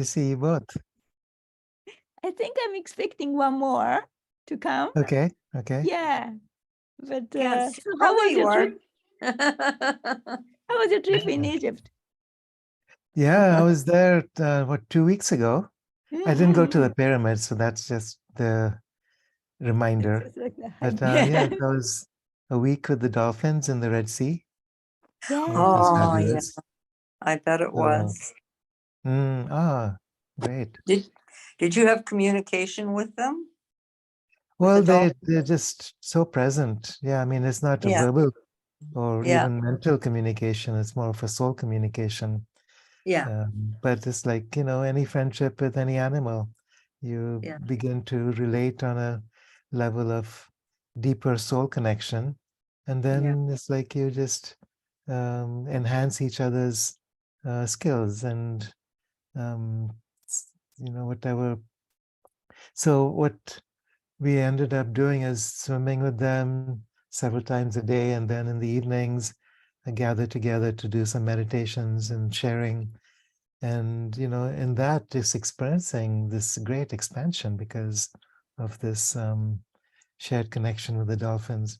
to see you both. I think I'm expecting one more to come. Okay. Yeah. But Yes. so how was your trip? Are? How was your trip in Egypt? Yeah, I was there, 2 weeks ago. I didn't go to the pyramids, so that's just the reminder. It's like that. But yeah, that was a week with the dolphins in the Red Sea. Yeah. It was Oh, yeah. fabulous. I bet it was. Great. Did you have communication with them? Well, the they're just so present. Yeah, I mean, it's not a Yeah. verbal or Yeah. even mental communication. It's more of a soul communication. Yeah. But it's like, any friendship with any animal, you Yeah. begin to relate on a level of deeper soul connection. And then it's like you just enhance each other's skills and, whatever. So what we ended up doing is swimming with them several times a day. And then in the evenings, I gather together to do some meditations and sharing. And, in that, just experiencing this great expansion because of this shared connection with the dolphins.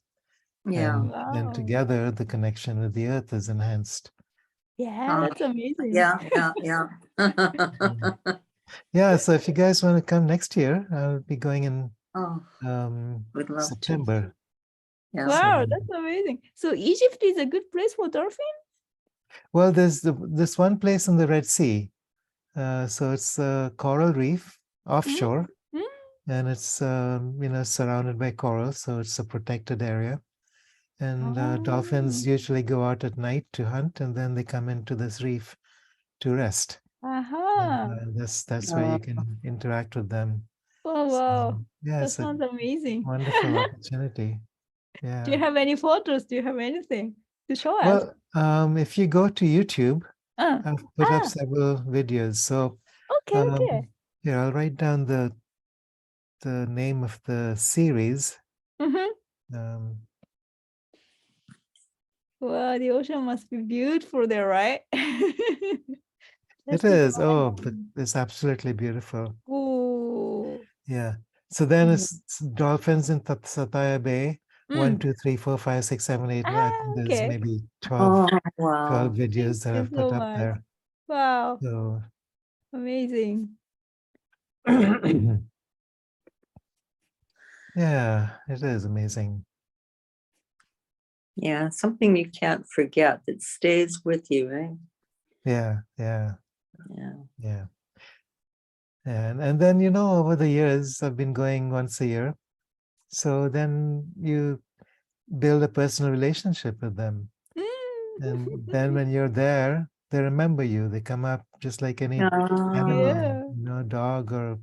Yeah. And Wow. then together, the connection with the earth is enhanced. Yeah, that's amazing. Yeah. Yeah, so if you guys want to come next year, I'll be going in Would love September. to. Yeah. Wow, that's amazing. So Egypt is a good place for dolphin? Well, there's this one place in the Red Sea. So it's a coral reef offshore, and it's surrounded by coral, so it's a protected area. And dolphins usually go out at night to hunt, and then they come into this reef to rest. And, that's where you can interact with them. Oh, So, wow. yeah, That it's a sounds amazing. wonderful opportunity. Yeah. Do you have any photos? Do you have anything to show us? Well, if you go to YouTube, I've put up several videos. So Okay. here, I'll write down the name of the series. Wow, the ocean must be beautiful there, right? It is. Oh, it's absolutely beautiful. Oh. Yeah. So then it's dolphins in Sataya Bay. 1, 2, 3, 4, 5, 6, 7, 8. I think there's maybe 12 videos that I've put up there. Wow. So amazing. Yeah, it is amazing. Yeah, something you can't forget that stays with you, right? Yeah. And then, over the years, I've been going once a year. So then you build a personal relationship with them. And then when you're there, they remember you. They come up just like any animal, dog or,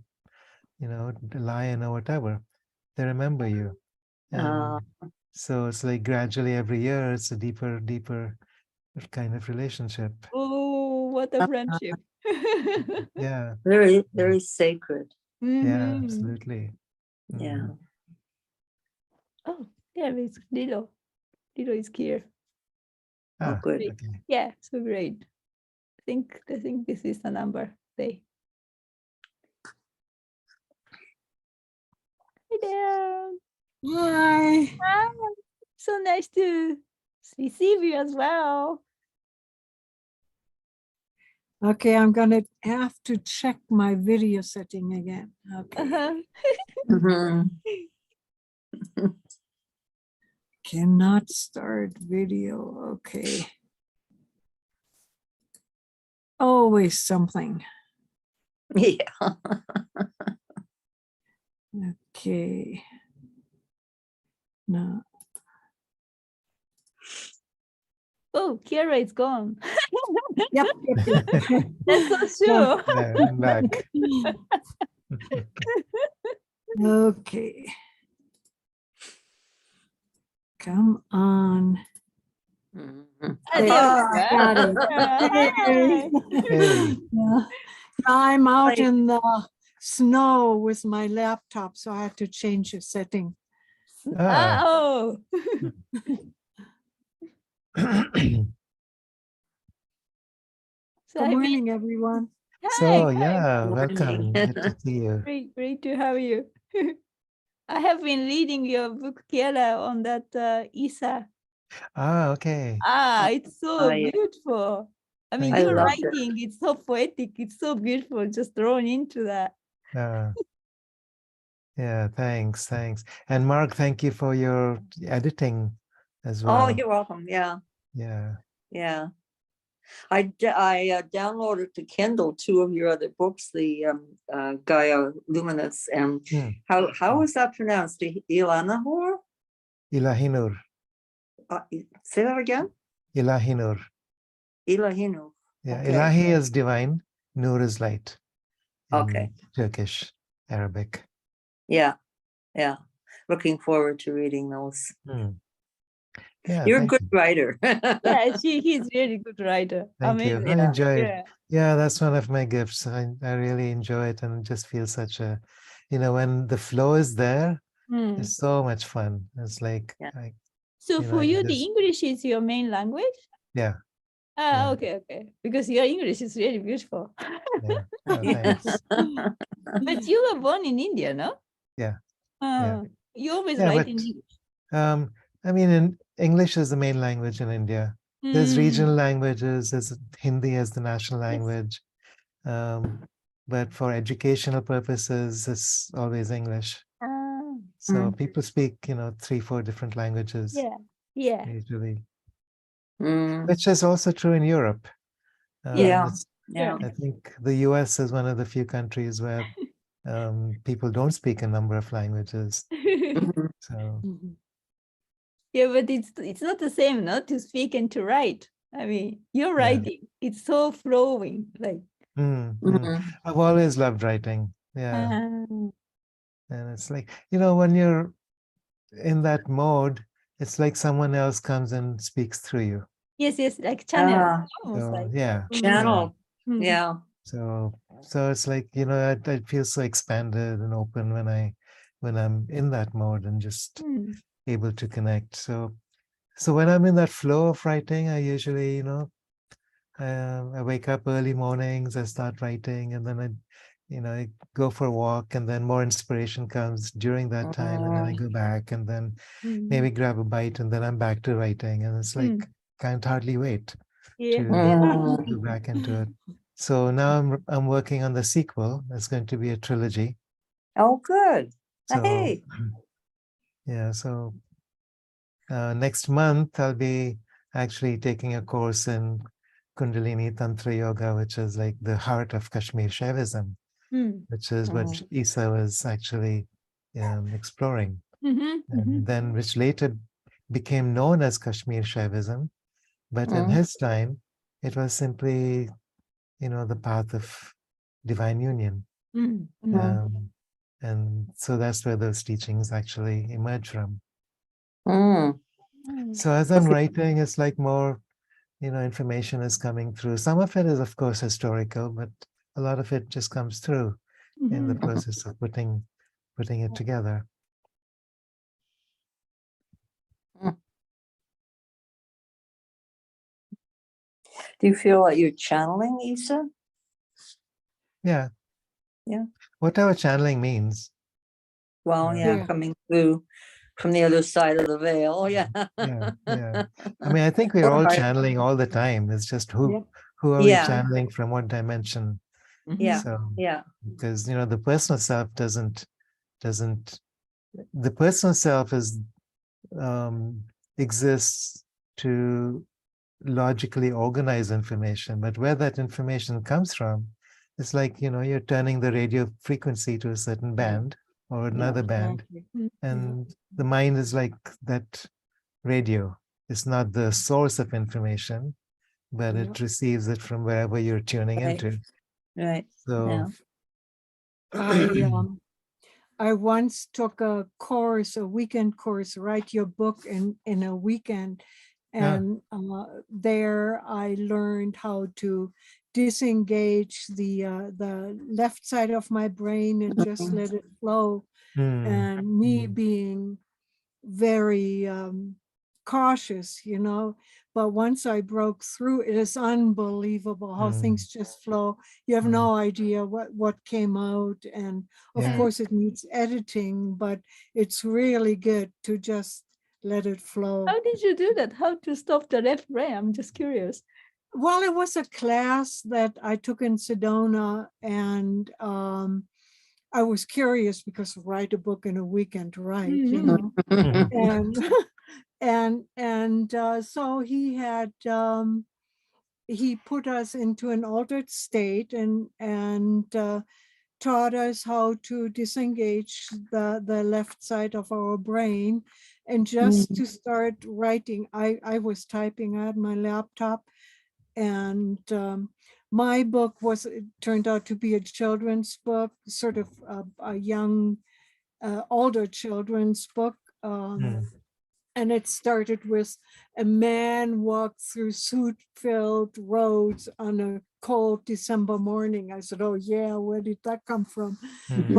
a lion or whatever. They remember you. And so it's like gradually every year, it's a deeper kind of relationship. Oh, what a friendship. Yeah. Very, very sacred. Yeah, absolutely. Yeah. Oh, there is Lilo. Lilo is here. Oh, good. Okay. Yeah, so great. I think this is the number. Say. Hi there. Hi. Hi. So nice to receive you as well. Okay, I'm going to have to check my video setting again. Okay. Cannot start video. Okay. Always something. Yeah. Okay. No. Oh, Kiara is gone. Yep. That's so true. Yeah, I'm back. Okay. Come on. Got it. Hey. Yeah. I'm out in the snow with my laptop, so I have to change the setting. Oh. Good morning, everyone. So Hi. yeah, Morning. welcome. Good to see you. Great to have you. I have been reading your book, Kiara, on that Isa. Ah, okay. It's so yeah. beautiful. I mean, Thank I your you. loved it. writing, it's so poetic. It's so beautiful, just thrown into that. Yeah, thanks. And Mark, thank you for your editing as Oh, well. you're welcome. Yeah. Yeah. Yeah. I downloaded to Kindle 2 of your other books, the Gaia Luminous, and Hmm. how is that pronounced? Ilanahor? Ilahinur. Say that again. Ilahinur. Ilahinu. Yeah, Okay. Ilahi is divine, Nur is light in Okay. Turkish, Arabic. Yeah. Yeah. Looking forward to reading those. Yeah, You're a thank good you. writer. Yeah, he's really good writer. Thank you. Amazing. I enjoy it. Yeah. Yeah, that's one of my gifts. I really enjoy it and just feel such a, when the flow is there, Mm. it's so much fun. It's like, Yeah. So for you you, the just, English is your main language? yeah, Ah, yeah. okay. Because your English is really beautiful. Yeah. Oh, thanks. But you were born in India, no? Yeah. Yeah. You always Yeah, write but in English. I mean, English is the main language in India. There's regional languages, there's Hindi as the national language. But for educational purposes, it's always English. So people speak, 3-4 different languages Yeah. usually, Mm, which is also true in Europe. yeah. Yeah. I think the US is one of the few countries where people don't speak a number of languages. Mhm. So Yeah, but it's not the same, no, to speak and to write. I mean, your Yeah. writing, it's so flowing. Like Mhm. I've always loved writing. Yeah. And it's like, when you're in that mode, it's like someone else comes and speaks through you. yes, like channel. Ah, Almost So like yeah. channel. Mm. Yeah. So it's like, I feel so expanded and open when I'm in that mode and just able to connect. So when I'm in that flow of writing, I usually, I wake up early mornings, I start writing, and then I go for a walk, and then more inspiration comes during that time, and then I go back, and then maybe grab a bite, and then I'm back to writing, and it's like can't hardly wait Yeah. to Mm. go back into it. So now I'm working on the sequel. It's going to be a trilogy. Oh, good. So Hey. yeah, so next month I'll be actually taking a course in Kundalini Tantra Yoga, which is like the heart of Kashmir Shaivism, which is what Isa was actually exploring, and then which later became known as Kashmir Shaivism. But in his time, it was simply, the path of divine union. And so that's where those teachings actually emerge from. So as I'm writing, it's like more, information is coming through. Some of it is, of course, historical, but a lot of it just comes through in the process of putting it together. Do you feel like you're channeling, Isa? Yeah. Yeah. Whatever channeling means. Well, Yeah. coming through from the other side of the veil. Oh, yeah. Yeah. I mean, I think we're all channeling all the time. It's just who are we channeling from what dimension? Yeah. So Yeah. because the personal self doesn't the personal self is exists to logically organize information, but where that information comes from, it's like you're turning the radio frequency to a certain band or another band, and the mind is like that radio. It's not the source of information, but it receives it from wherever you're tuning into. Right. So I once took a weekend course, write your book in a weekend. And there I learned how to disengage the left side of my brain and just let it flow. And me being very cautious, But once I broke through, it is unbelievable how Mm. things just flow. You have Mm. no idea what came out. And of Yeah. course it needs editing, but it's really good to just let it flow. How did you do that? How to stop the left brain? I'm just curious. Well, it was a class that I took in Sedona, and I was curious because write a book in a weekend, right? You Mhm. know, Mhm. and so he put us into an altered state and taught us how to disengage the left side of our brain and just to start writing. I was typing at my laptop, and my book it turned out to be a children's book, sort of a young, older children's book. Mm. And it started with a man walked through soot-filled roads on a cold December morning. I said, oh yeah, where did that come from? Mm.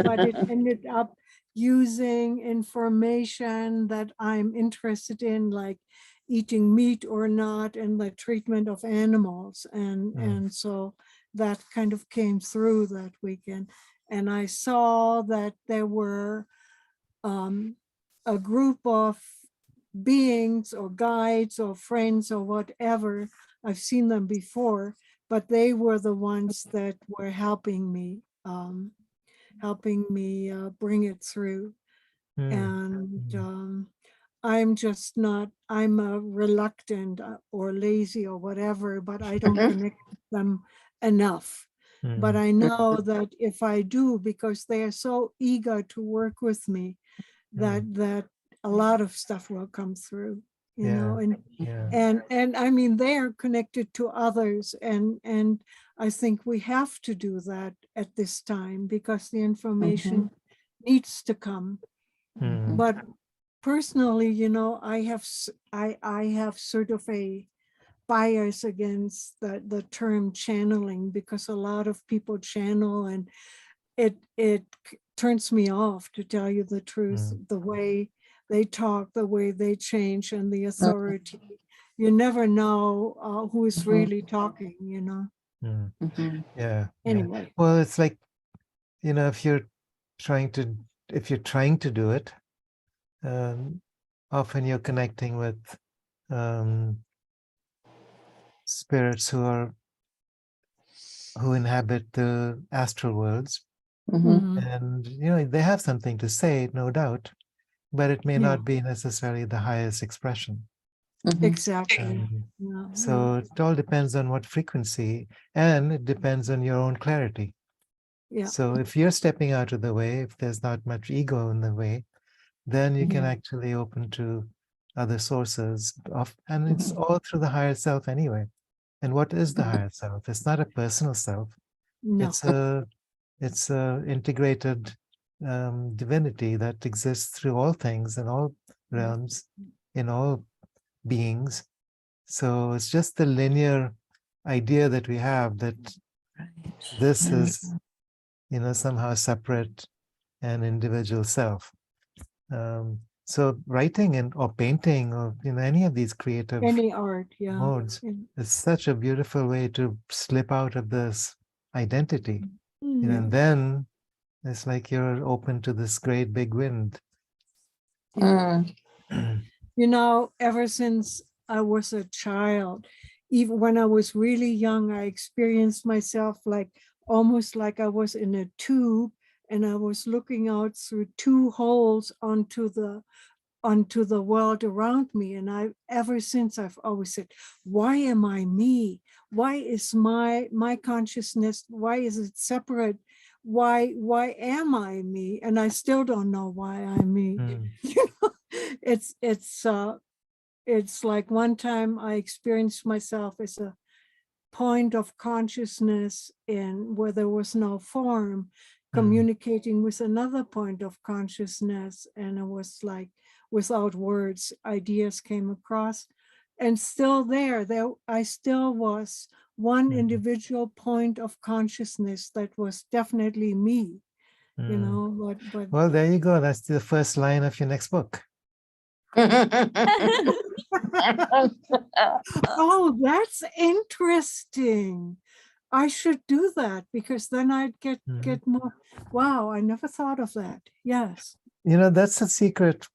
But it ended up using information that I'm interested in, like eating meat or not, and the treatment of animals. And so that kind of came through that weekend. And I saw that there were a group of beings or guides or friends or whatever. I've seen them before, but they were the ones that were helping me bring it through. Mm. And I'm just not, I'm reluctant or lazy or whatever, but I don't connect with them enough. But Mm. I know that if I do, because they are so eager to work with me, that a lot of stuff will come through, you know. Yeah. And I mean, they're connected to others, and I think we have to do that at this time because the information needs to come. Mm. But personally, you know, I have sort of a bias against the term channeling, because a lot of people channel, and it turns me off, to tell you the truth. The way they talk, the way they change, and the authority. You never know who is really talking, you know. Mm. Yeah. Yeah. Anyway, Well, it's like, you know, if you're trying to do it, often you're connecting with spirits who inhabit the astral worlds, and you know they have something to say, no doubt, but it may Yeah. not be necessarily the highest expression. exactly. Yeah, So it all depends on what frequency, and it depends on your own clarity. yeah. So if you're stepping out of the way, if there's not much ego in the way, then you can actually open to other sources and it's all through the higher self anyway. And what is the higher self? It's not a personal self. No. It's a integrated divinity that exists through all things in all realms, in all beings. So it's just the linear idea that we have that this is, you know, somehow separate and individual self. So writing or painting or, you know, any of these creative Any art, yeah. modes is such a beautiful way to slip out of this identity. You know, and then it's like you're open to this great big wind. You know, ever since I was a child, even when I was really young, I experienced myself like almost like I was in a tube, and I was looking out through two holes onto the world around me. And ever since, I've always said, why am I me? Why is my consciousness, why is it separate? Why am I me? And I still don't know why I'm me. You know, it's like one time I experienced myself as a point of consciousness in where there was no form, communicating with another point of consciousness. And it was like, without words, ideas came across. And still there I still was one individual point of consciousness that was definitely me, you know, but Well, there you go. That's the first line of your next book. Oh, that's interesting. I should do that because then I'd get more. Wow, I never thought of that. Yes. That's the secret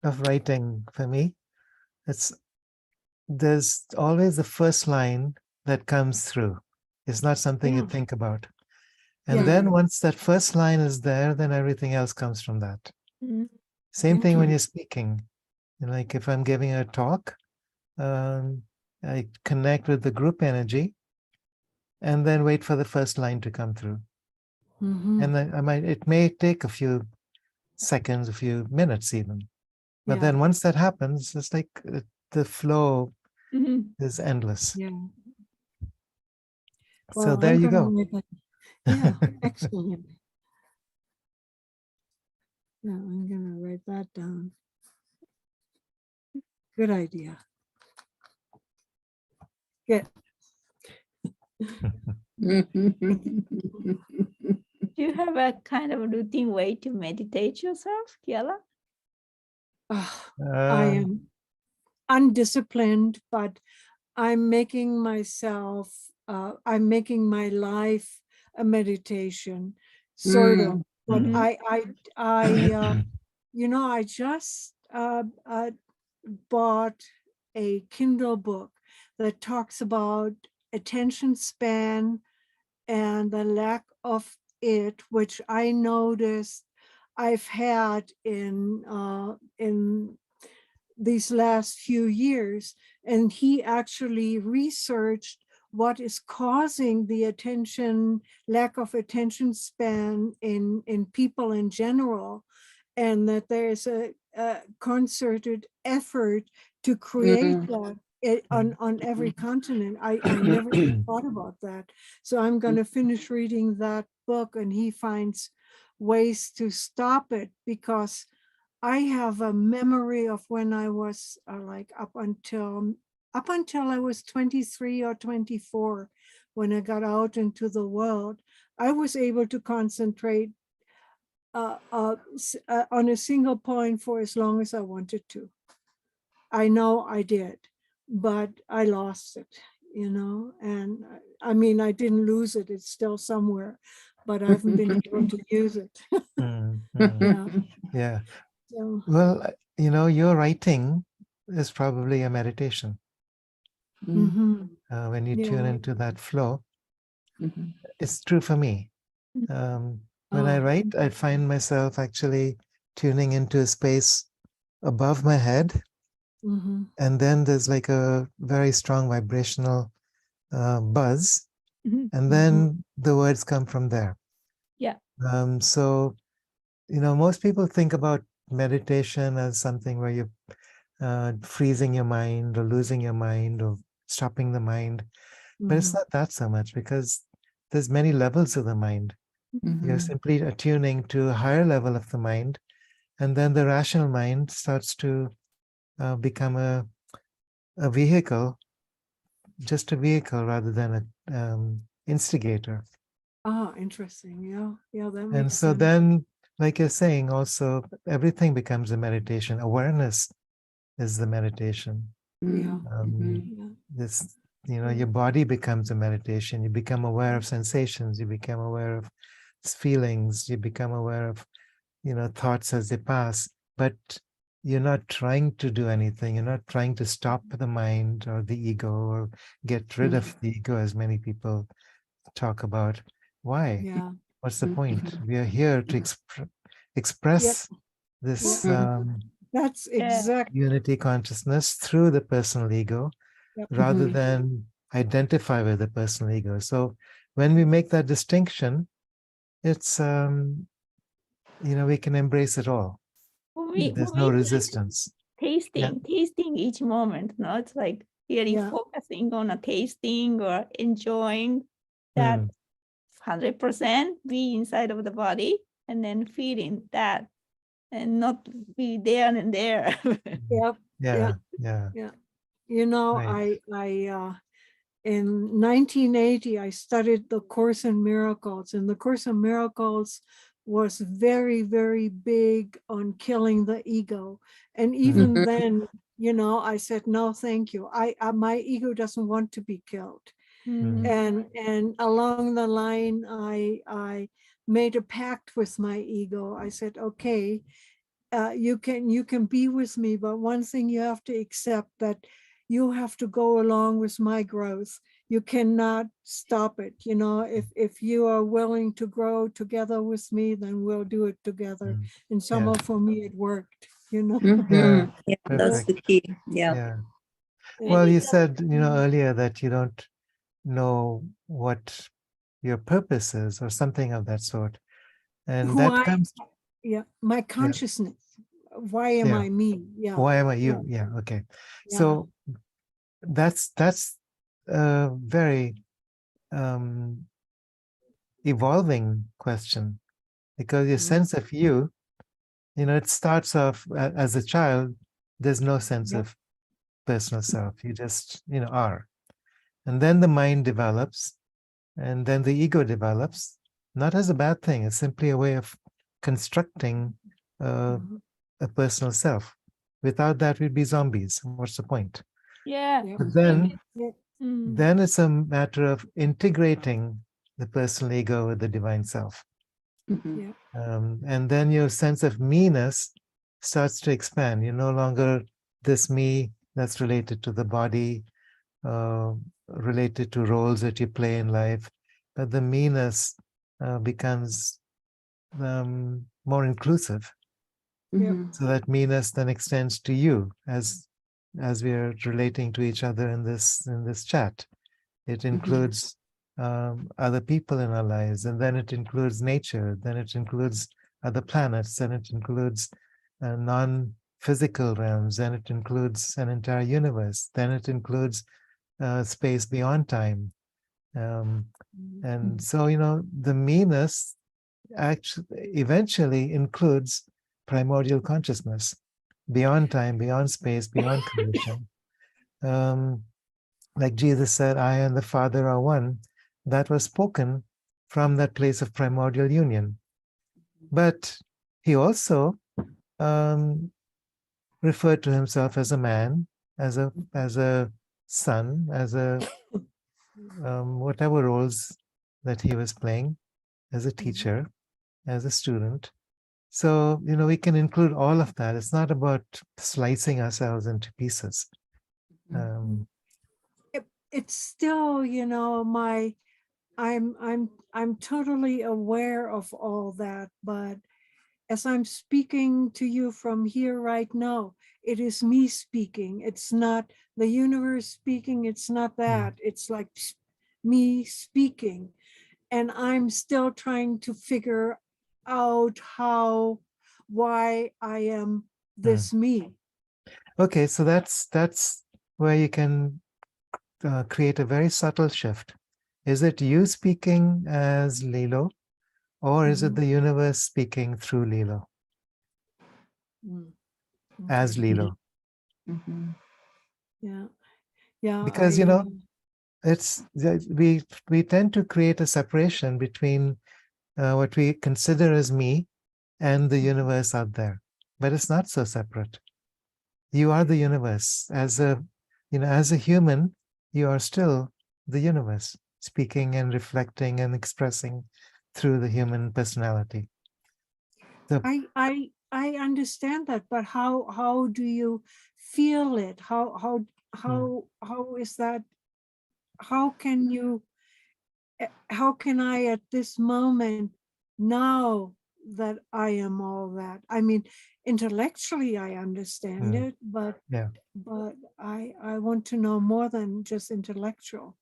of writing for me. There's always the first line that comes through. It's not something you Yeah. think about. And Yeah. then once that first line is there, then everything else comes from that. Mm. Same thing when you're speaking. Like if I'm giving a talk, I connect with the group energy and then wait for the first line to come through. Mhm. And then it may take a few seconds, a few minutes even. But Yeah. then once that happens, it's like the flow Mhm. is endless. Yeah. So Well, there I'm you gonna go. write that. Yeah, excellent. Yeah, I'm gonna write that down. Good idea. Good. Do you have a kind of routine way to meditate yourself, Kiara? I am undisciplined, but I'm making I'm making my life a meditation, sort of. But Mhm. I just bought a Kindle book that talks about attention span and the lack of it, which I noticed I've had in these last few years. And he actually researched what is causing the lack of attention span in people in general, and that there's a concerted effort to create that on every continent. I never thought about that. So I'm going to finish reading that book, and he finds ways to stop it, because I have a memory of when I was like up until I was 23 or 24, when I got out into the world, I was able to concentrate on a single point for as long as I wanted to. I know I did, but I lost it, and I mean, I didn't lose it. It's still somewhere, but I haven't been able to use it. Yeah. Yeah. So, Well, your writing is probably a meditation. mhm. When you tune Yeah. into that flow, it's true for me. When I Oh. write, I find myself actually tuning into a space above my head, Mhm. and then there's like a very strong vibrational buzz, Mhm. and Mhm. then the words come from there. Yeah. So, most people think about meditation as something where you're freezing your mind or losing your mind or stopping the mind, but it's Mhm. not that so much, because there's many levels of the mind. You're simply attuning to a higher level of the mind, and then the rational mind starts to become a vehicle, just a vehicle rather than a instigator. Ah, interesting. Yeah. Yeah, that And makes so sense. then, like you're saying, also everything becomes a meditation. Awareness is the meditation. Yeah. Um, Yeah. this, your body becomes a meditation. You become aware of sensations. You become aware of feelings. You become aware of thoughts as they pass, but you're not trying to do anything. You're not trying to stop the mind or the ego or get rid of the ego, as many people talk about. Why? Yeah. What's the point? We are here to Yep. express Yep. this That's Yeah. exact. unity consciousness through the personal ego, Yep. rather than identify with the personal ego. So when we make that distinction, it's we can embrace it all. For me, There's for no me, resistance. Yeah. tasting each moment. No, it's like really Yeah. focusing on a tasting or enjoying that Mm. 100% be inside of the body, and then feeling that, and not be there and there. Yep. Yeah. Yeah. Yeah. Right. In 1980, I studied the Course in Miracles, and the Course in Miracles was very, very big on killing the ego. And even then, I said, no, thank you. My ego doesn't want to be killed. Mhm. And along the line, I made a pact with my ego. I said, okay, you can be with me, but one thing you have to accept, that you have to go along with my growth. You cannot stop it. If you are willing to grow together with me, then we'll do it together. Mm. And somehow for me it worked. Yeah, Yeah, that's perfect. the key. Yeah. Yeah. And- Well, you said, earlier that you don't know what your purpose is or something of that sort. And who that I comes, my yeah, consciousness. Why am yeah. I me? Yeah. Why am I Yeah. you? Yeah, okay. Yeah. So that's a very evolving question, because your sense of you, it starts off as a child, there's no sense Yep. of personal self. You just, are. And then the mind develops, and then the ego develops, not as a bad thing. It's simply a way of constructing Mhm. a personal self. Without that, we'd be zombies. What's the point? Yeah. Yep. But then, Yeah. Mm. then it's a matter of integrating the personal ego with the divine self. Mhm. Yeah. And then your sense of me-ness starts to expand. You're no longer this me that's related to the body, related to roles that you play in life, but the me-ness becomes more inclusive. Yep. Mhm. So that me-ness then extends to you as we are relating to each other in this chat. It includes other people in our lives, and then it includes nature, then it includes other planets, then it includes non-physical realms, then it includes an entire universe, then it includes space beyond time. And so, the me-ness actually eventually includes primordial consciousness, beyond time, beyond space, beyond creation. Like Jesus said, I and the Father are one. That was spoken from that place of primordial union. But he also referred to himself as a man, as a son, as a whatever roles that he was playing, as a teacher, as a student. So, we can include all of that. It's not about slicing ourselves into pieces. Um, It's still, I'm totally aware of all that, but as I'm speaking to you from here right now, it is me speaking. It's not the universe speaking. It's not that. It's like me speaking. And I'm still trying to figure out why I am this me. okay, so that's where you can create a very subtle shift. Is it you speaking as Lilo, or is it the universe speaking through Lilo, as Okay. Lilo? Mhm. Yeah. Yeah. Because it's we tend to create a separation between what we consider as me and the universe out there, but it's not so separate. You are the universe. As a human, you are still the universe, speaking and reflecting and expressing through the human personality. So, I understand that, but how do you feel it? How is that? How can you? How can I at this moment know that I am all that? I mean, intellectually I understand it, yeah, but I want to know more than just intellectual.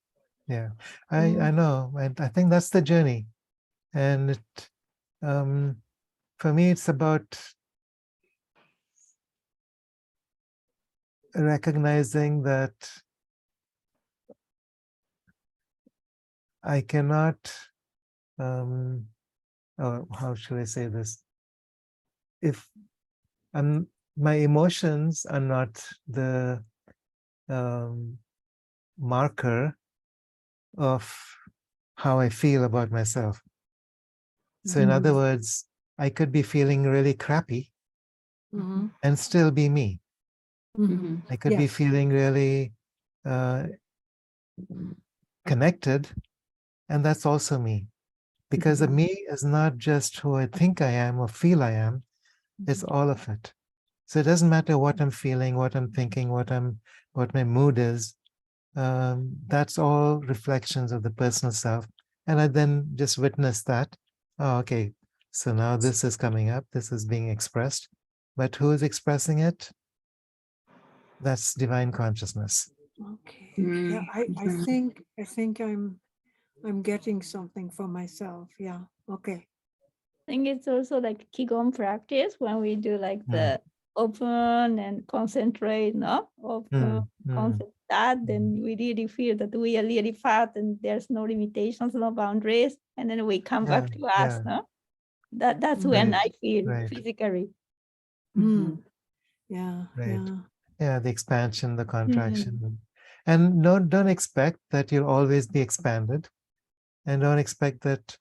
yeah, I know, and I think that's the journey. And um, for me, it's about recognizing that I cannot, or how should I say this? If my emotions are not the um, marker of how I feel about myself. So, in other words, I could be feeling really crappy Mhm. and still be me. Mhm. I could be Yes. feeling really connected, and that's also me. Because the me is not just who I think I am or feel I am, it's all of it. So it doesn't matter what I'm feeling, what I'm thinking, what my mood is. That's all reflections of the personal self. And I then just witness that. Oh, okay. So now this is coming up, this is being expressed. But who is expressing it? That's divine consciousness. Okay. Yeah, I think I'm getting something for myself. Yeah. Okay. I think it's also like Qigong practice when we do like the open and concentrate, no? Open, concentrate that, then we really feel that we are really fat and there's no limitations, no boundaries. And then we come back to us, no? That's when I feel right. physically. Yeah. Right. Yeah. Yeah, the expansion, the contraction. And don't expect that you'll always be expanded. And don't expect that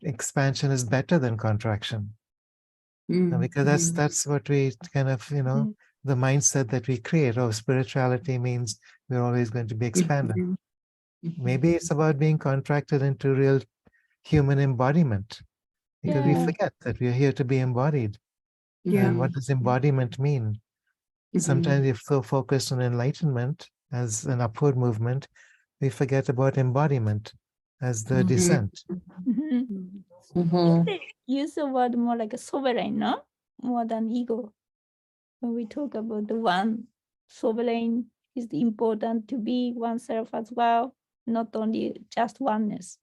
expansion is better than contraction. Because that's what we kind of, the mindset that we create. Oh, spirituality means we're always going to be expanded. Maybe it's about being contracted into real human embodiment, because we forget that we're here to be embodied. Yeah. And what does embodiment mean? Sometimes we're so focused on enlightenment as an upward movement, we forget about embodiment as the descent. They use the word more like a sovereign, no? More than ego. When we talk about the one sovereign, is important to be oneself as well, not only just oneness.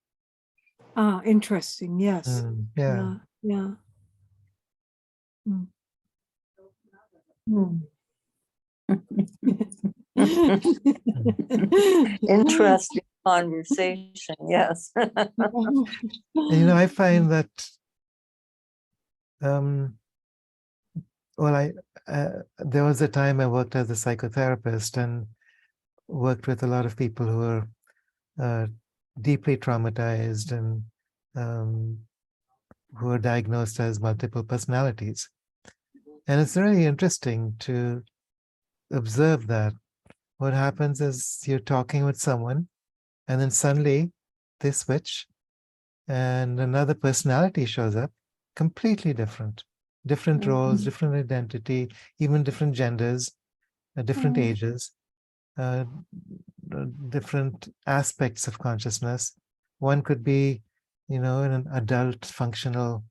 Ah, interesting. Yes. Yeah. Yeah. Interesting conversation. Yes. And, I find that, there was a time I worked as a psychotherapist and worked with a lot of people who were deeply traumatized and who were diagnosed as multiple personalities. And it's really interesting to observe that what happens is you're talking with someone and then suddenly they switch and another personality shows up, completely different roles, different identity, even different genders, different ages, different aspects of consciousness. One could be, an adult functional,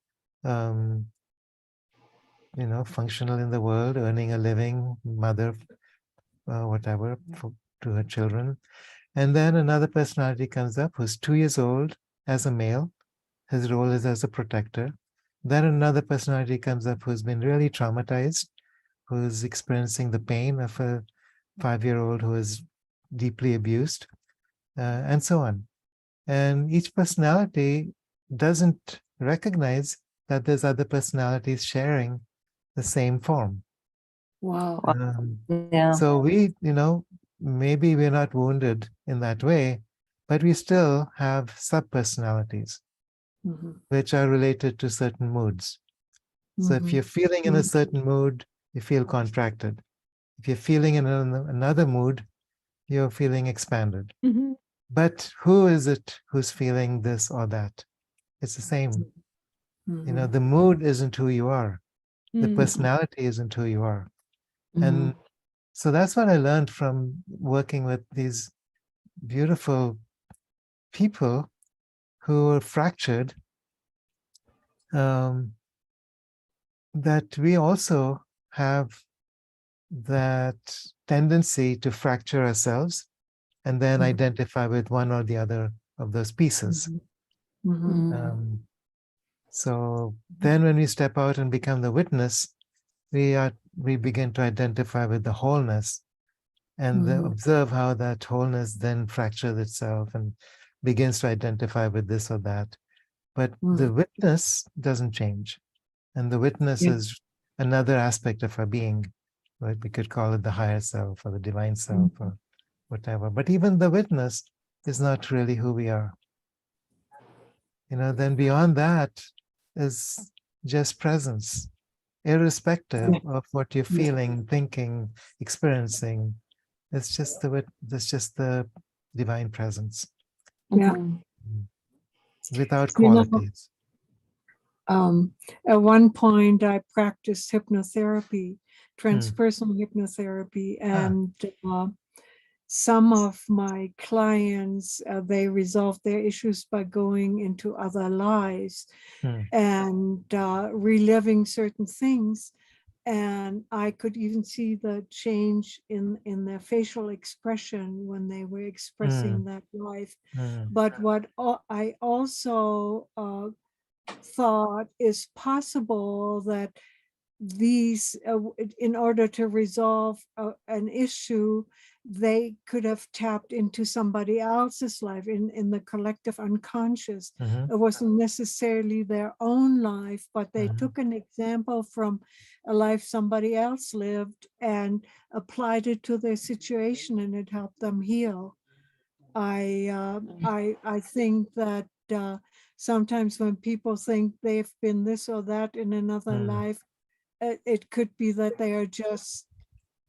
functional in the world, earning a living, mother, whatever, to her children. And then another personality comes up who's 2 years old as a male. His role is as a protector. Then another personality comes up who's been really traumatized, who's experiencing the pain of a 5-year-old who is deeply abused, and so on. And each personality doesn't recognize that there's other personalities sharing the same form. Wow. Yeah. So we, maybe we're not wounded in that way, but we still have sub-personalities, which are related to certain moods. So if you're feeling in a certain mood, you feel contracted. If you're feeling in another mood, you're feeling expanded. But who is it who's feeling this or that? It's the same. The mood isn't who you are. The personality isn't who you are. And so that's what I learned from working with these beautiful people who were fractured, that we also have that tendency to fracture ourselves and then identify with one or the other of those pieces. So then when we step out and become the witness, we begin to identify with the wholeness and observe how that wholeness then fractures itself and begins to identify with this or that. But the witness doesn't change. And the witness is another aspect of our being, right? We could call it the higher self or the divine self or whatever. But even the witness is not really who we are. Then beyond that is just presence. irrespective of what you're Yeah. feeling, thinking, experiencing. It's just the divine presence Yeah. Mhm. without You know, qualities. at one point I practiced hypnotherapy, Hmm. transpersonal hypnotherapy, Ah. and some of my clients, they resolve their issues by going into other lives Hmm. and reliving certain things. And I could even see the change in their facial expression when they were expressing that life. Hmm. But what I also thought is possible that these, in order to resolve an issue, they could have tapped into somebody else's life in the collective unconscious. Mhm. It wasn't necessarily their own life, but they Mhm. took an example from a life somebody else lived and applied it to their situation, and it helped them heal. I think that sometimes when people think they've been this or that in another Mm. life, it could be that they are just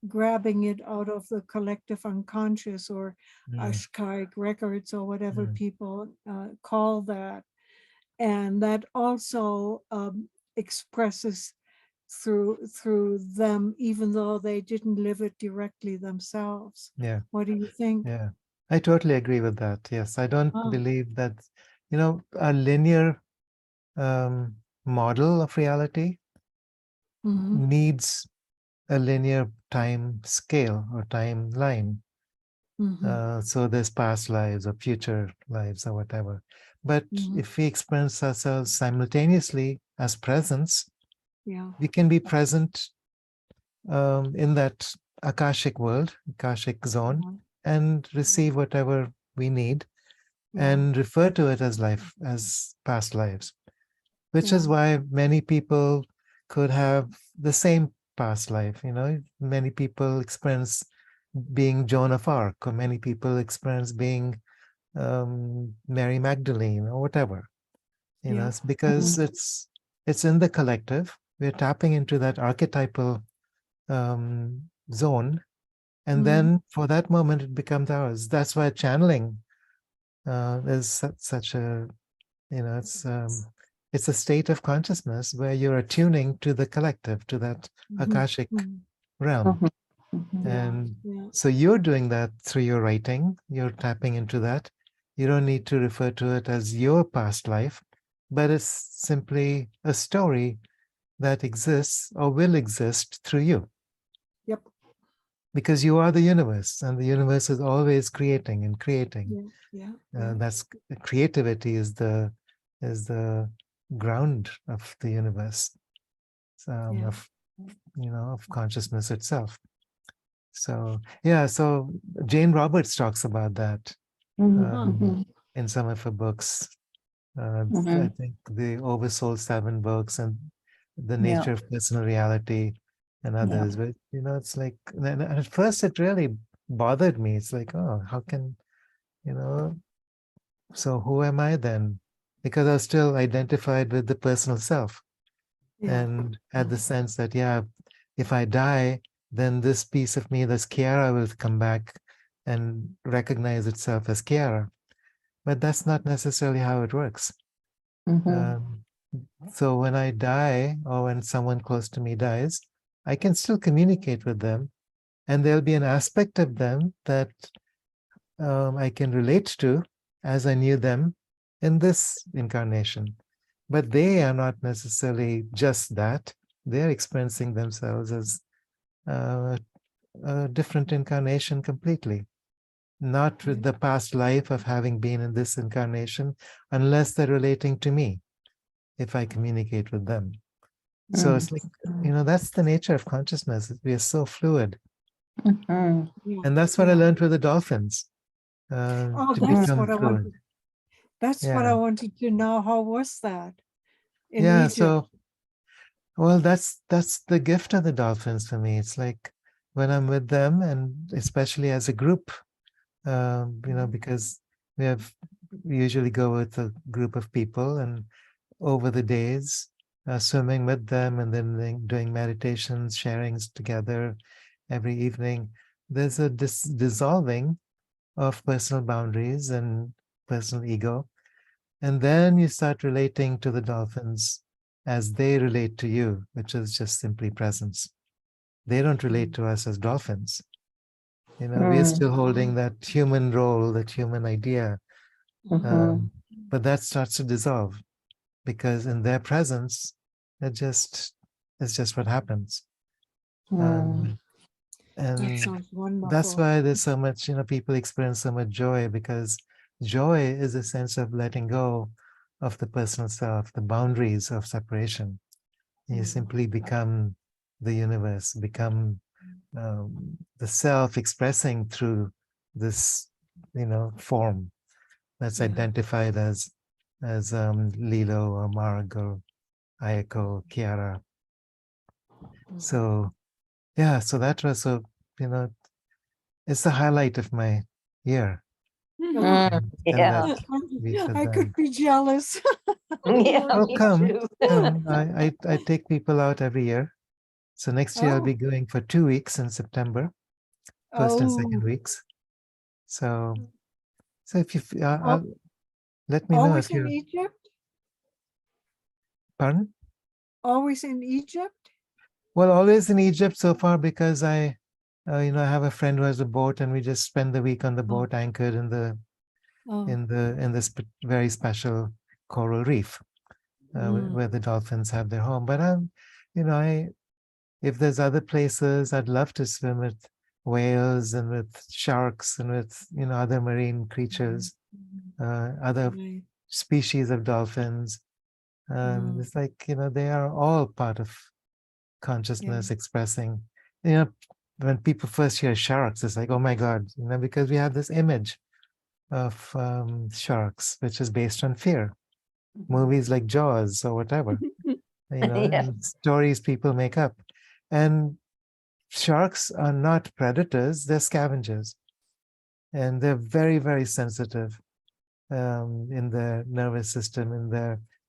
grabbing it out of the collective unconscious or Mm. Ashkaric records or whatever Mm. people call that. And that also expresses through them, even though they didn't live it directly themselves. Yeah. What do you think? Yeah. I totally agree with that. Yes. I don't Oh, believe that, a linear model of reality mhm, needs a linear time scale or timeline. mhm, So there's past lives or future lives or whatever. But mhm. if we experience ourselves simultaneously as presence, Yeah. we can be present in that Akashic world, Akashic zone, Yeah. and receive whatever we need Yeah. and refer to it as life, as past lives, which is Yeah. why many people could have the same past life. Many people experience being Joan of Arc, or many people experience being Mary Magdalene, or whatever. Yeah. It's because Mhm. it's in the collective. We're tapping into that archetypal zone, and Mhm. then for that moment it becomes ours. That's why channeling is such a it's a state of consciousness where you're attuning to the collective, to that Mhm. Akashic Mhm. realm. Mhm. Mhm. Yeah. And Yeah. so you're doing that through your writing, you're tapping into that. You don't need to refer to it as your past life, but it's simply a story that exists or will exist through you, Yep. because you are the universe, and the universe is always creating and creating. Yeah. Yeah. Yeah. That's creativity is the ground of the universe, Yeah. of consciousness itself. So yeah, so Jane Roberts talks about that Mhm. Huh. Mhm. in some of her books. I Mhm. think the Oversoul 7 books and the Yeah. nature of personal reality and Yeah. others. But it's like, and at first it really bothered me. It's like, oh, how can you know? So who am I then? Because I was still identified with the personal self Yeah. and had the sense that, yeah, if I die, then this piece of me, this Kiara, will come back and recognize itself as Kiara. But that's not necessarily how it works. Mhm. Um, so when I die or when someone close to me dies, I can still communicate with them, and there'll be an aspect of them that I can relate to as I knew them in this incarnation. But they are not necessarily just that. They're experiencing themselves as uh, a different incarnation completely, not with the past life of having been in this incarnation, unless they're relating to me if I communicate with them. So Mhm. it's like, that's the nature of consciousness. We are so fluid. Mhm. Yeah. And that's what I Yeah. learned with the dolphins, Oh, to that's become what I fluid. wanted. That's what I Yeah. wanted to know. How was that in Yeah. Egypt? So, well, that's the gift of the dolphins for me. It's like when I'm with them, and especially as a group, because we usually go with a group of people, and over the days, swimming with them, and then doing meditations, sharings together every evening. There's a dissolving of personal boundaries and personal ego. And then you start relating to the dolphins as they relate to you, which is just simply presence. They don't relate to us as dolphins. You know, we're still holding that human role, that human idea. But that starts to dissolve because in their presence, it's just what happens. That And sounds that's wonderful. why there's so much, people experience so much joy, because joy is a sense of letting go of the personal self, the boundaries of separation. You simply become the universe, become the self expressing through this, form that's identified as Lilo or Marg or Ayako, Kiara. So yeah, so that was it's the highlight of my year. And Yeah. that week with I could them. be jealous. Yeah, Oh, me come, too. come. I take people out every year. So next year I'll be going for 2 weeks in September, first and second Oh, weeks. So if you al- let me know always if in you're, Egypt? pardon? Always in Egypt? Well, always in Egypt so far, because I have a friend who has a boat, and we just spend the week on the boat, anchored in the Oh, very special coral reef, where the dolphins have their home. But if there's other places, I'd love to swim with whales and with sharks and with other marine creatures, other right. species of dolphins. It's like they are all part of consciousness expressing. When people first hear sharks, it's like, oh my God, because we have this image of sharks, which is based on fear. Movies like Jaws or whatever, Yeah. and stories people make up. And sharks are not predators, they're scavengers. And they're very, very sensitive in their nervous system,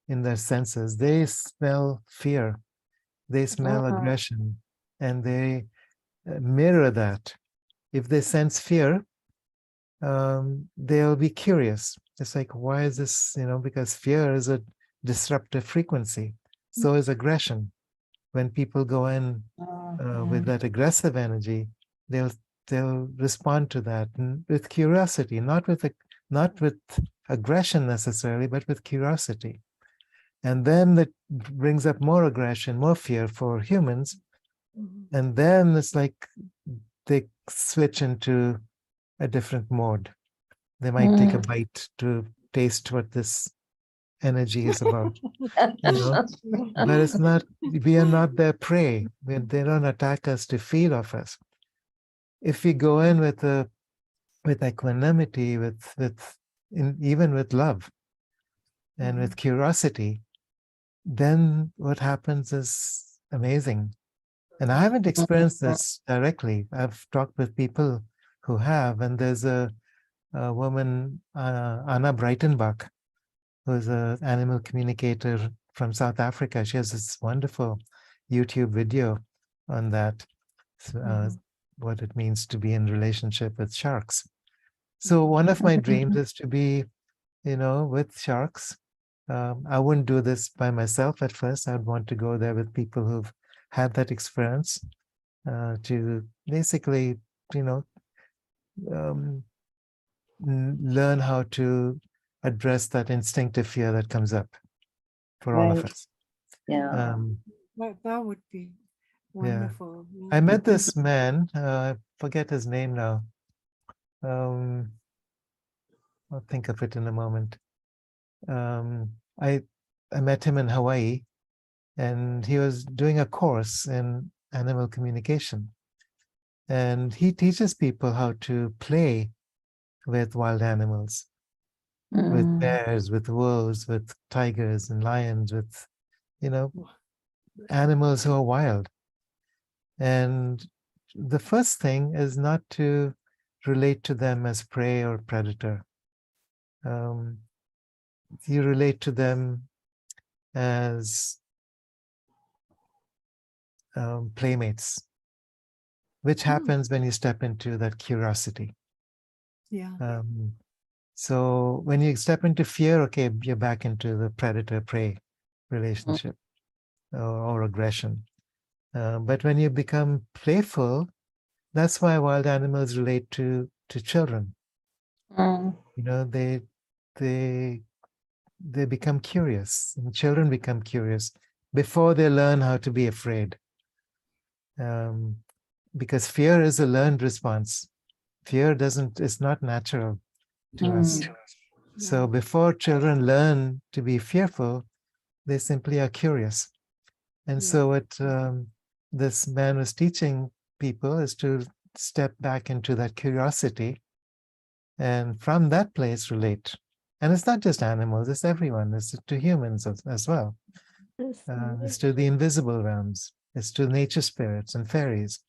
in their senses. They smell fear, they smell aggression, and they mirror that. If they sense fear, they'll be curious. It's like, why is this? Because fear is a disruptive frequency. So is aggression. When people go in with that aggressive energy, they'll respond to that with curiosity, not with aggression necessarily, but with curiosity. And then that brings up more aggression, more fear for humans. And then it's like they switch into a different mode. They might take a bite to taste what this energy is about, but it's not, we are not their prey. They don't attack us to feed off us. If we go in with equanimity, even with love and with curiosity, then what happens is amazing. And I haven't experienced this directly. I've talked with people who have, and there's a woman, Anna Breitenbach, who's an animal communicator from South Africa. She has this wonderful YouTube video on that, what it means to be in relationship with sharks. So one of my dreams is to be, with sharks. I wouldn't do this by myself at first. I'd want to go there with people who've had that experience, to basically, you know, um, learn how to address that instinctive fear that comes up for all of Right. us. Yeah. That would be wonderful. I met this man, I forget his name now. I'll think of it in a moment. I met him in Hawaii, and he was doing a course in animal communication. And he teaches people how to play with wild animals, with bears, with wolves, with tigers and lions, with, animals who are wild. And the first thing is not to relate to them as prey or predator. You relate to them as playmates, which happens when you step into that curiosity. Yeah. So when you step into fear, okay, you're back into the predator-prey relationship or aggression. But when you become playful, that's why wild animals relate to children. Mm. You know, they become curious, and children become curious before they learn how to be afraid. Because fear is a learned response. Fear is not natural to us. So before children learn to be fearful, they simply are curious. And so what this man was teaching people is to step back into that curiosity and from that place relate. And it's not just animals, it's everyone, it's to humans as well. It's to the invisible realms, it's to nature spirits and fairies,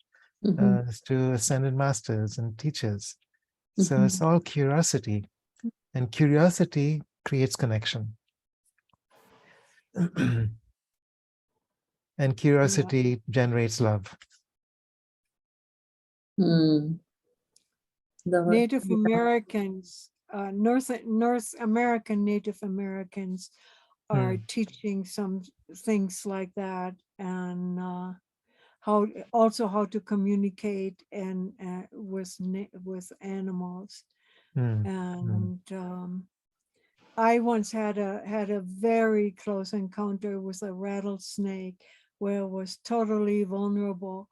it's to ascended masters and teachers. So it's all curiosity, and curiosity creates connection. And curiosity generates love. Native Americans, North American Native Americans are teaching some things like that, and how to communicate and with animals. And I once had a very close encounter with a rattlesnake where I was totally vulnerable.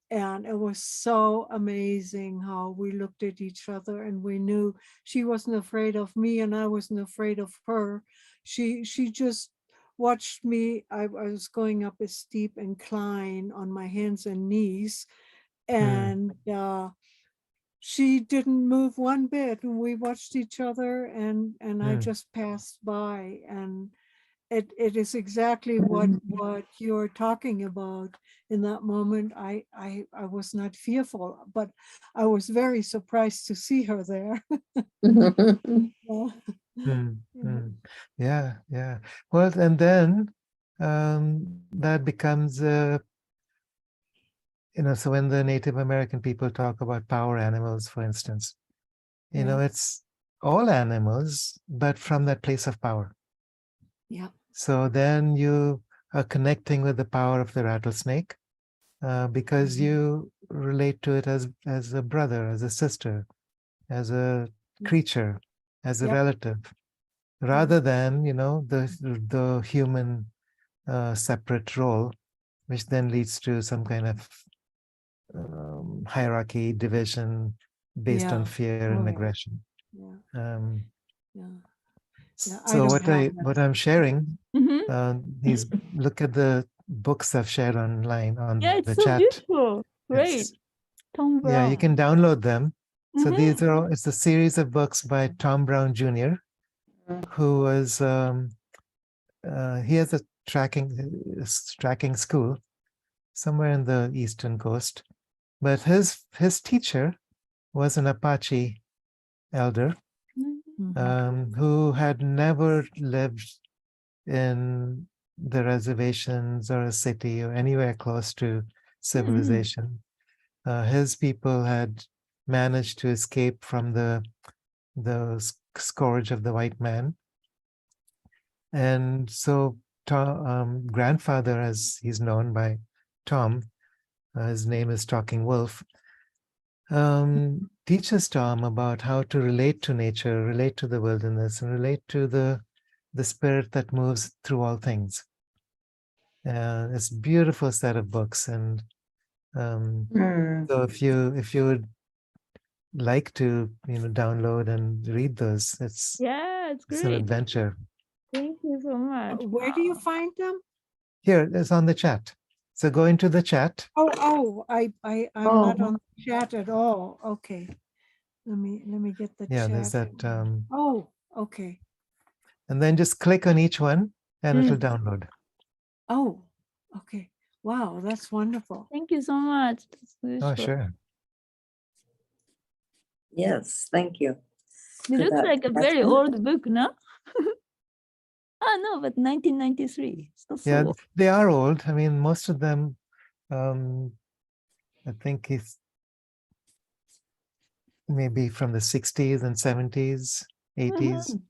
And it was so amazing how we looked at each other and we knew she wasn't afraid of me and I wasn't afraid of her. She just watched me. I was going up a steep incline on my hands and knees, and she didn't move one bit. And we watched each other, and I just passed by, and it is exactly what you're talking about. In that moment, I was not fearful, but I was very surprised to see her there. Yeah. Well, and then that becomes so when the Native American people talk about power animals, for instance, it's all animals, but from that place of power. Yeah. So then you are connecting with the power of the rattlesnake because you relate to it as a brother, as a sister, as a creature, as a relative, rather than the human separate role, which then leads to some kind of hierarchy, division based on fear and aggression. So what I'm sharing, is look at the books I've shared online on the it's chat. so beautiful. Great. Tom Brown. Yeah, you can download them. So these are it's a series of books by Tom Brown Jr., who was he has a tracking school somewhere in the eastern coast, but his teacher was an Apache elder who had never lived in the reservations or a city or anywhere close to civilization. His people had managed to escape from the scourge of the white man. And so grandfather, as he's known by Tom, his name is Talking Wolf, teaches Tom about how to relate to nature, relate to the wilderness, and relate to the spirit that moves through all things. It's a beautiful set of books, and so if you would like to download and read those, it's great. an adventure. Thank you so much. Where do you find them? Here, it's on the chat. So go into the chat. I'm not on the chat at all. Okay. Let me get the chat. There's that. Okay. And then just click on each one and it'll download. Oh, okay. Wow, that's wonderful. Thank you so much. Oh, sure. Yes, thank you. It looks like a very old book, no? No, but 1993. So Yeah, old. they are old. I mean, most of them I think he's maybe from the 60s and 70s, 80s. Mhm.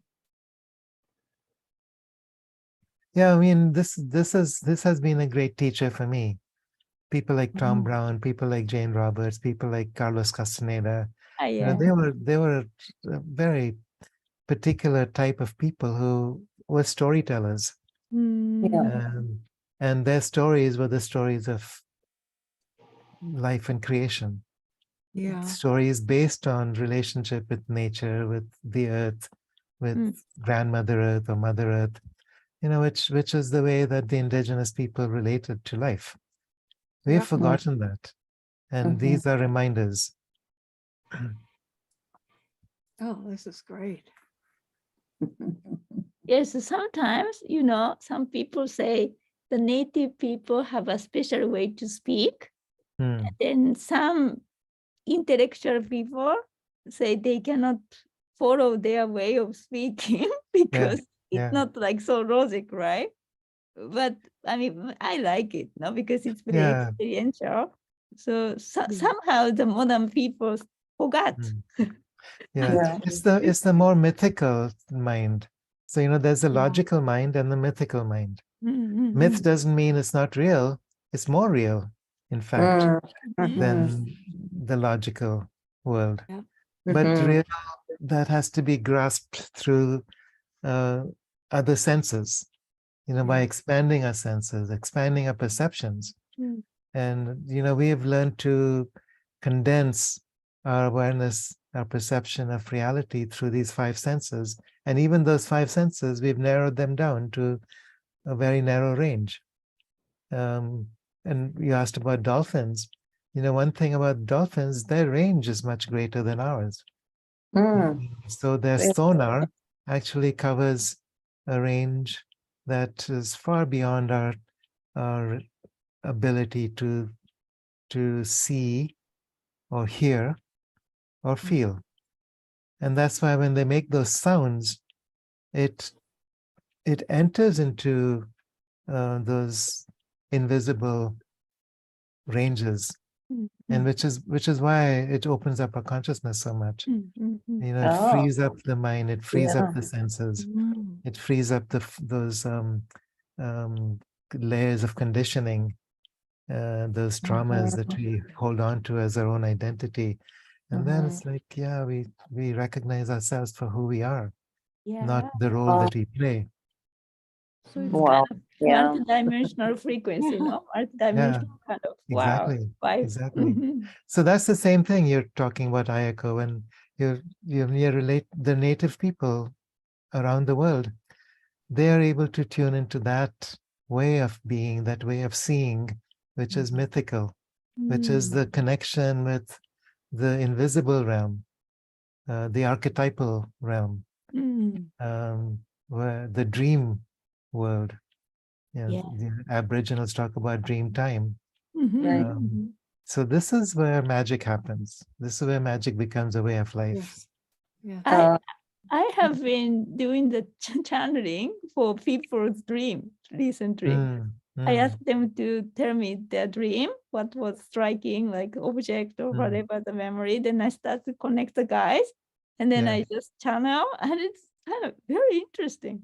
Yeah, I mean, this has been a great teacher for me. People like Tom Mhm. Brown, people like Jane Roberts, people like Carlos Castaneda. Ah, You know, yeah. they were a very particular type of people who were storytellers. Yeah. Mm. And their stories were the stories of life and creation. Yeah. Stories based on relationship with nature, with the earth, with Mm. grandmother earth or mother earth, you know, which is the way that the indigenous people related to life. We've Yeah. forgotten that. And Mhm. these are reminders. Oh, this is great. Yes, sometimes, some people say the native people have a special way to speak. Hmm. Then some intellectual people say they cannot follow their way of speaking because it's Yeah. not like so logic, right? But I mean, I like it, no, because it's very Yeah. experiential. So, Yeah. somehow the modern people forgot. Yeah. Yeah. It's the more mythical mind. So, you know, there's a Yeah. logical mind and the mythical mind. Mm, Myth doesn't mean it's not real. It's more real, in fact, Mhm. than the logical world. Yeah. But Mhm. real, that has to be grasped through uh, other senses, you know, by Yeah. expanding our senses, expanding our perceptions. mm, And, you know, we have learned to condense our awareness, our perception of reality through these five senses. And even those five senses, we've narrowed them down to a very narrow range. And you asked about dolphins. You know, one thing about dolphins, their range is much greater than ours. Mm. So their Very sonar actually covers a range that is far beyond our ability to see or hear or feel. And that's why when they make those sounds, it it enters into those invisible ranges, mm, and mm, which is why it opens up our consciousness so much. mm. You know, it Oh, frees up the mind, it frees up yeah. the senses, Mm. it frees up those um, layers of conditioning, those traumas that Mhm. we hold on to as our own identity. And then Mhm. it's like, yeah, we recognize ourselves for who we are, not Yeah. the role Oh, that we play. So it's Mm. kind wow. of Yeah. multidimensional frequency, Yeah. no? Yeah, Multidimensional kind of wow exactly, vibe. exactly. Mhm. So that's the same thing you're talking about, Ayako, when you relate the native people around the world. They are able to tune into that way of being, that way of seeing, which is Mhm. mythical, which is Mm, the connection with the invisible realm, the archetypal realm, mm. where the dream world. You know, Yeah. the Aboriginals talk about dream time. Mhm, Right. mhm. So this is where magic happens. This is where magic becomes a way of life. Yes. Yes. I Uh, I have been doing the channeling for people's dream recently. Mm, I mm, asked them to tell me their dream, what was striking, like object or mm. whatever the memory. Then I start to connect the guys, and then Yeah. I just channel, and it's kind of very interesting.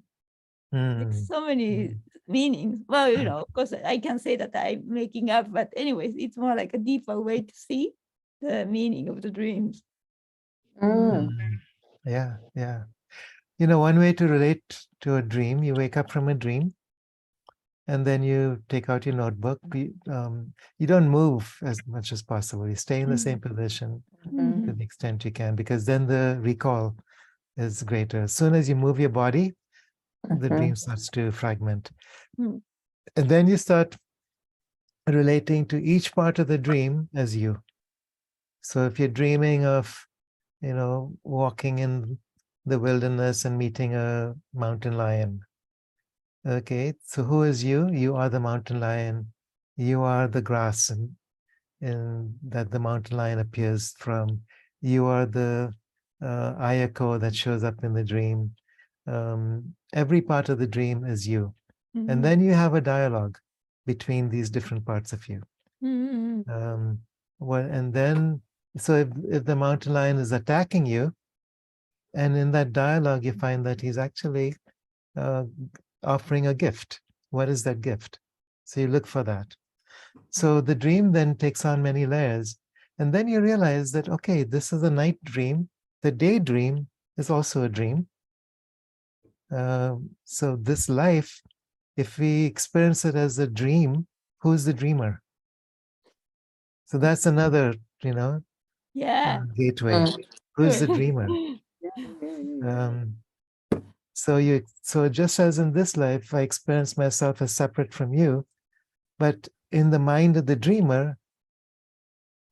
Like Mm, so many mm, meanings. Well, of course, I can say that I'm making up, but anyways, it's more like a deeper way to see the meaning of the dreams. mm. mm. Yeah, yeah. You know, one way to relate to a dream, you wake up from a dream and then you take out your notebook. You don't move as much as possible. You stay in the same position Mhm. to the extent you can, because then the recall is greater. As soon as you move your body, the Mhm. dream starts to fragment. Mm. And then you start relating to each part of the dream as you. So if you're dreaming of, you know, walking in the wilderness and meeting a mountain lion, okay, so who is you? You are the mountain lion. You are the grass and that the mountain lion appears from. You are the ayako that shows up in the dream. Every part of the dream is you. And Mhm. then you have a dialogue between these different parts of you. And then, so if the mountain lion is attacking you, and in that dialogue, you find that he's actually offering a gift. What is that gift? So you look for that. So the dream then takes on many layers. And then you realize that, okay, this is a night dream. The daydream is also a dream. So this life, if we experience it as a dream, who's the dreamer? So that's another, Yeah. gateway. Who's the dreamer? So just as in this life, I experience myself as separate from you, but in the mind of the dreamer,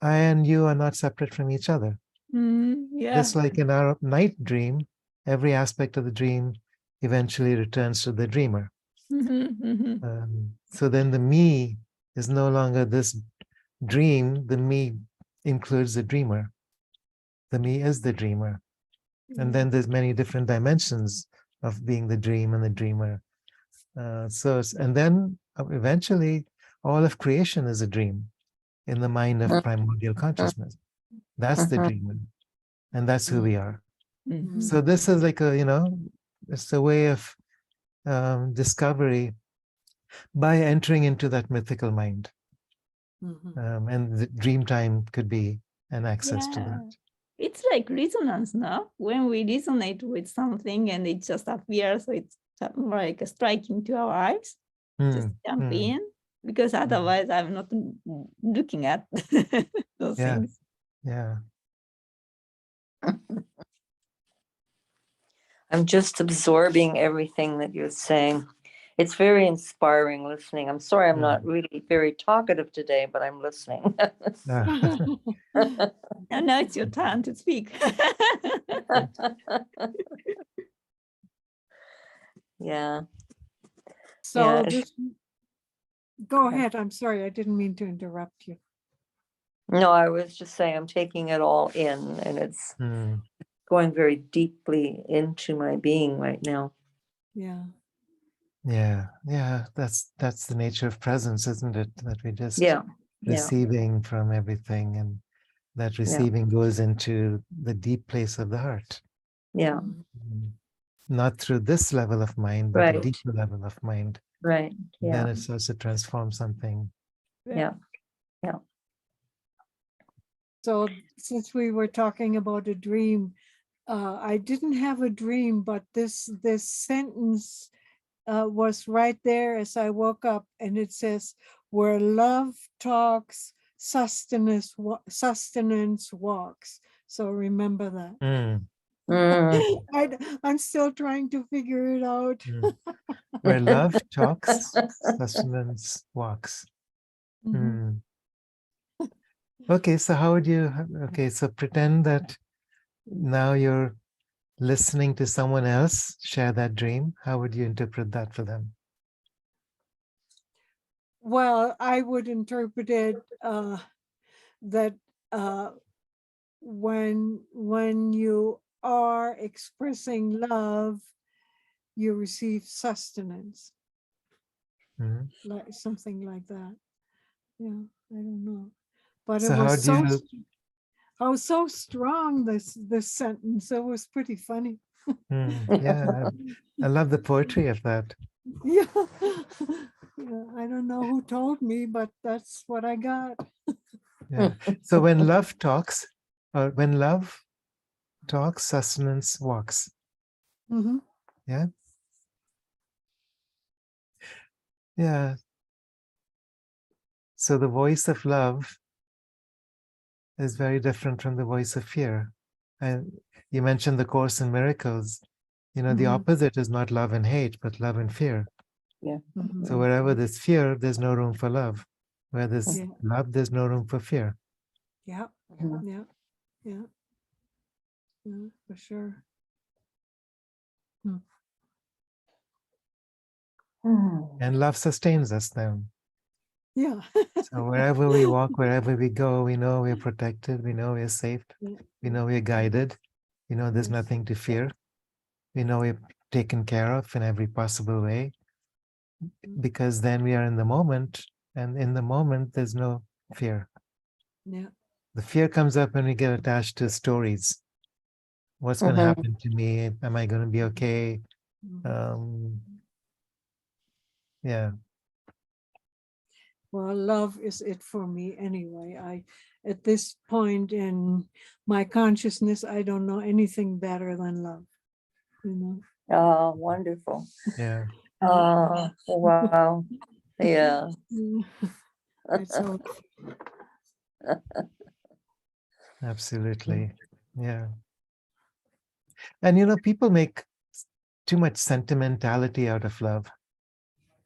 I and you are not separate from each other. Yeah. Just like in our night dream, every aspect of the dream eventually returns to the dreamer. So then the me is no longer this dream. The me includes the dreamer. The me is the dreamer. And then there's many different dimensions of being the dream and the dreamer. And then eventually all of creation is a dream in the mind of primordial consciousness. That's the dreamer. And that's who we are. So this is like it's a way of discovery by entering into that mythical mind. And the dream time could be an access to that. It's like resonance, no? When we resonate with something and it just appears, so it's like striking to our eyes, just jump in, because otherwise I'm not looking at those things. Yeah. I'm just absorbing everything that you're saying. It's very inspiring listening. I'm sorry I'm not really very talkative today, but I'm listening. And now it's your turn to speak. Yeah. So go ahead. I'm sorry. I didn't mean to interrupt you. No, I was just saying I'm taking it all in, and it's going very deeply into my being right now. Yeah. That's the nature of presence, isn't it? That we just receiving from everything, and that receiving goes into the deep place of the heart. Yeah. Not through this level of mind, but a deeper level of mind. Right. Yeah. Then it starts to transform something. Yeah. Yeah. So since we were talking about a dream, I didn't have a dream, but this sentence was right there as I woke up, and it says, "Where love talks, sustenance walks." So remember that. I'm still trying to figure it out. Where love talks, sustenance walks. Okay, so how would you? Okay, so pretend that now you're listening to someone else share that dream. How would you interpret that for them? Well, I would interpret it that when you are expressing love, you receive sustenance, like something like that. Yeah, I don't know, but So it was so strong. This sentence, it was pretty funny. Yeah, I love the poetry of that. Yeah. I don't know who told me, but that's what I got. Yeah. So when love talks, or when love talks, sustenance walks. Yeah. Yeah. So the voice of love is very different from the voice of fear. And you mentioned the Course in Miracles. The opposite is not love and hate, but love and fear. Yeah. So wherever there's fear, there's no room for love. Where there's love, there's no room for fear. Yeah. Yeah, for sure. And love sustains us then. Yeah. So wherever we walk, wherever we go, we know we're protected. We know we're safe. We know we're guided. We know there's nothing to fear. We know we're taken care of in every possible way. Because then we are in the moment. And in the moment, there's no fear. Yeah. The fear comes up when we get attached to stories. What's going to happen to me? Am I going to be okay? Yeah. Well, love is it for me anyway. At this point in my consciousness, I don't know anything better than love. You know. Oh, wonderful. Yeah. Oh, wow. Yeah. It's all, Absolutely. Yeah. And people make too much sentimentality out of love,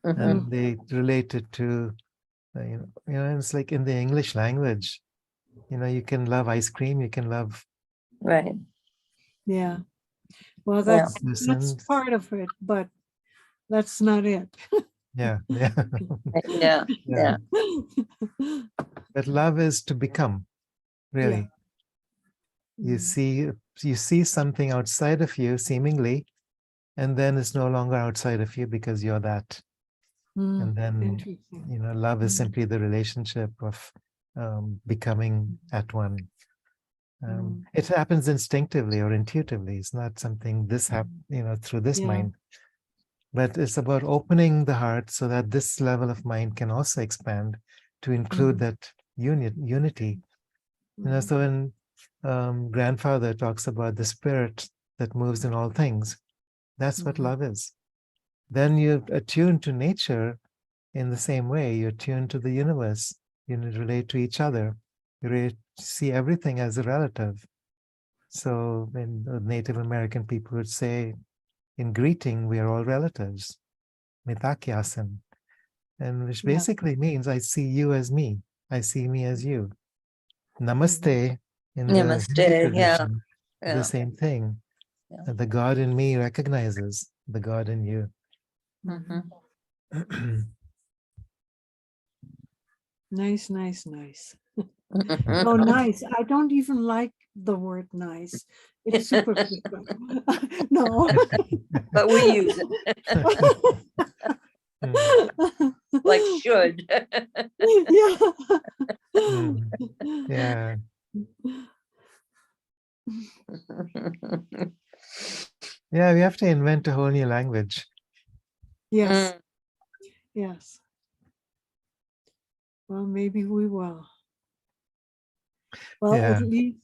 and they relate it to, it's like in the English language, you can love ice cream, you can love Right. yeah. Well, Yeah. that's part of it, but that's not it. Yeah. Yeah. Yeah. Yeah. But love is to become, really. You see something outside of you, seemingly, and then it's no longer outside of you because you're that. And then, Interesting. love is simply the relationship of becoming at one. It happens instinctively or intuitively. It's not something through this mind, but it's about opening the heart so that this level of mind can also expand to include that unity. So when grandfather talks about the spirit that moves in all things, that's what love is. Then you're attuned to nature in the same way. You're tuned to the universe. You relate to each other. You see everything as a relative. So when Native American people would say, in greeting, we are all relatives, mythic, and which basically means I see you as me. I see me as you. Namaste in the Hindu Namaste. Yeah. tradition, the Yeah. same thing. The God in me recognizes the God in you. Nice. Oh, nice. I don't even like the word nice. It's superficial. No. But we use it like should. Yeah. Yeah, we have to invent a whole new language. Yes. Yes. Well, maybe we will. Well, at least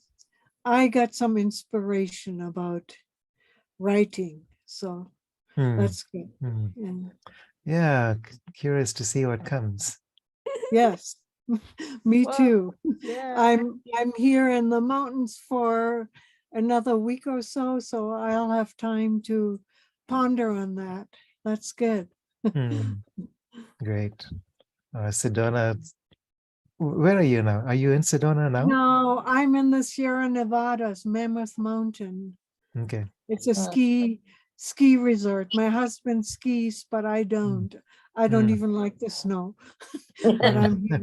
I got some inspiration about writing. So that's good. Yeah, curious to see what comes. Yes. Me too. Yeah. I'm here in the mountains for another week or so, so I'll have time to ponder on that. That's good. Great. Sedona, where are you now? Are you in Sedona now? No, I'm in the Sierra Nevadas, Mammoth Mountain. Okay. It's a ski resort. My husband skis, but I don't. I don't even like the snow, but I'm here.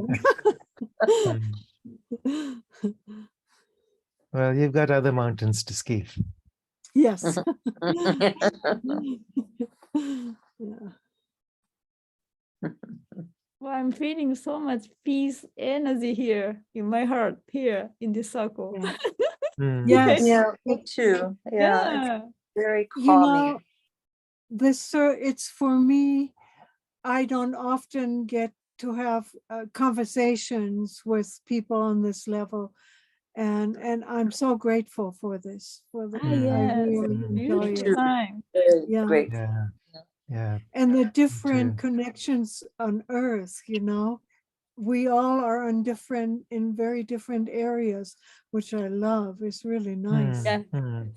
Well, you've got other mountains to ski. Yes. Yeah. Well, I'm feeling so much peace, energy here in my heart, here in this circle. Yes. Yeah, me too. Yeah. It's very calming. You know, it's for me, I don't often get to have conversations with people on this level. And I'm so grateful for this. I really enjoy it. Time. Yeah. Great. Yeah. And the different connections on Earth, we all are in very different areas, which I love. It's really nice.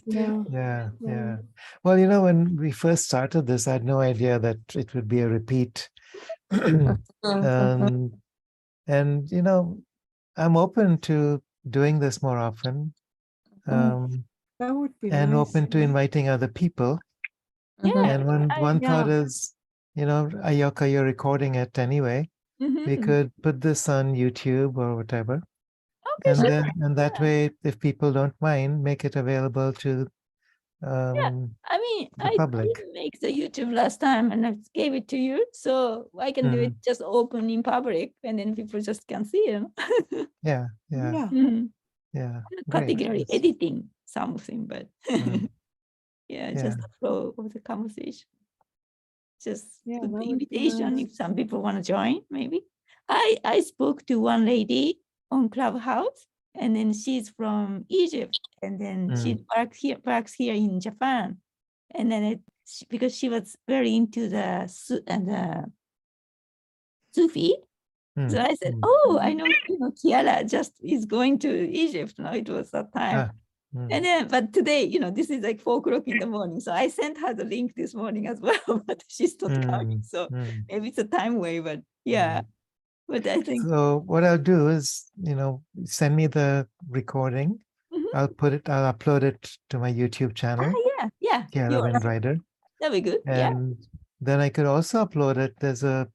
Yeah. Well, when we first started this, I had no idea that it would be a repeat. And I'm open to doing this more often. That would be and nice. open to inviting other people. And one thought is, Ayoka, you're recording it anyway. We could put this on YouTube or whatever. Okay, And that way, if people don't mind, make it available to I mean, the I public. did make the YouTube last time and I gave it to you, so I can do it just open in public, and then people just can see it. Yeah, yeah, Yeah. yeah. Great. Particularly Yes. editing something, but Mm. yeah, Yeah. just the flow of the conversation. Just Yeah, put that the would be invitation nice. if some people want to join, maybe. I spoke to one lady on Clubhouse, and then she's from Egypt, and then she works here in Japan, and then because she was very into the Sufi. So I said, "Oh, I know, Kiara just is going to Egypt." No, it was that time. And then, but today, this is like 4 o'clock in the morning. So I sent her the link this morning as well, but she's not coming. So maybe it's a time way, but yeah. But I think. So what I'll do is, send me the recording. I'll upload it to my YouTube channel. Yeah. Kiara Windrider. That'd be good. And then I could also upload it. There's a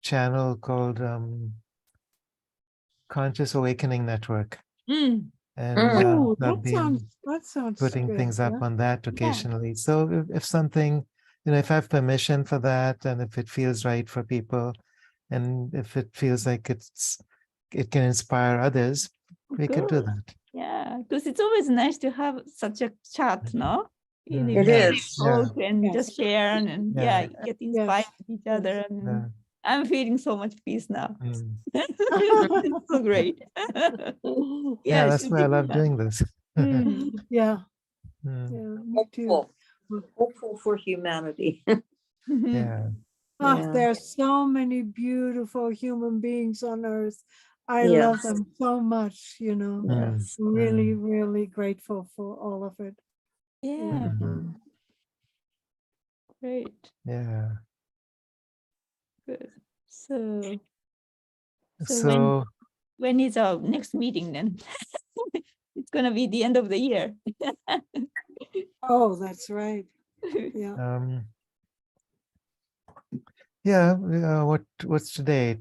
channel called Conscious Awakening Network. And Oh, I've been that sounds putting good, things up yeah. on that occasionally. So if something, if I have permission for that, and if it feels right for people, and if it feels like it can inspire others, we could do that. Yeah, because it's always nice to have such a chat, no? It is. Talk and just share and get inspired with each other. And I'm feeling so much peace now. It's so great. Yeah, that's why I love doing this. Yeah. Yeah, me too. Hopeful for humanity. Yeah. There's so many beautiful human beings on earth. I love them so much, Really, really grateful for all of it. Yeah. Great. Yeah. Good. So when is our next meeting then? It's gonna be the end of the year. Oh, that's right. Yeah. What's today?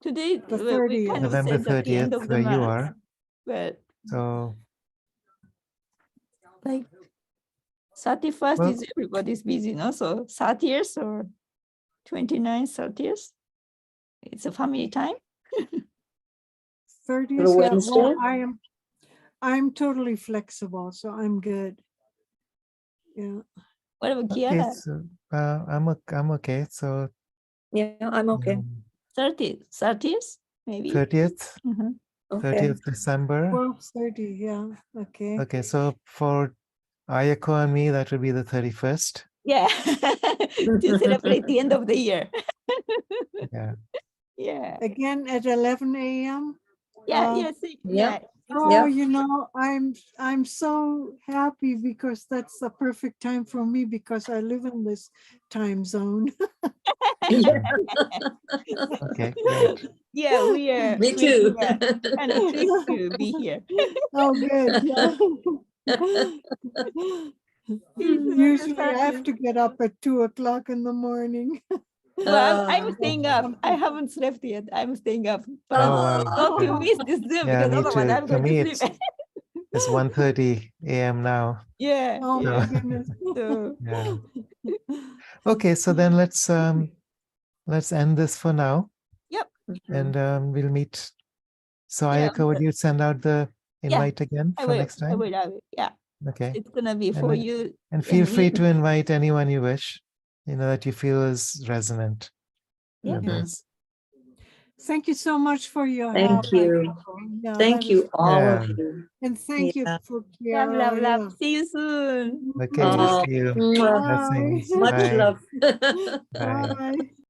Today, The we kind of November said at the end 30th, of the where you month, are. but So like 31st is everybody's busy, no? So 30th or 29th, 30th, it's a family time. 30th, well, I'm totally flexible, so I'm good. Yeah. What about okay, Kiara? so, I'm okay. So yeah, I'm okay. 30th, maybe. 30th, Okay. 30th December. 12:30, yeah. Okay. Okay, so for Ayako and me, that would be the 31st. Yeah, to celebrate the end of the year. Yeah. Yeah. Again at 11 a.m. Yeah. Oh, I'm so happy because that's the perfect time for me because I live in this time zone. Okay, great. Yeah, we are. Me too. Kind of tricked to be here. Oh, good. Yeah. Usually I have to get up at 2:00 in the morning. Well, I'm staying up. I haven't slept yet. I'm staying up. But wow. not to miss this Zoom because Me otherwise too. I'm For going me, to sleep. it's 1:30 a.m. now. Yeah. Oh my goodness. So, Yeah. Okay, so then let's end this for now. Yep. And we'll meet. So Ayaka, would you send out the invite again for next time? I will. Yeah. Okay. It's gonna be for you. And feel free to invite anyone you wish, that you feel is resonant with this. Thank you so much for your help. Thank you. Yeah, thank you, all of you. And thank you for Love, love. See you soon. Okay, see you. Mwah. Blessings. Much Bye. love. Bye. Bye.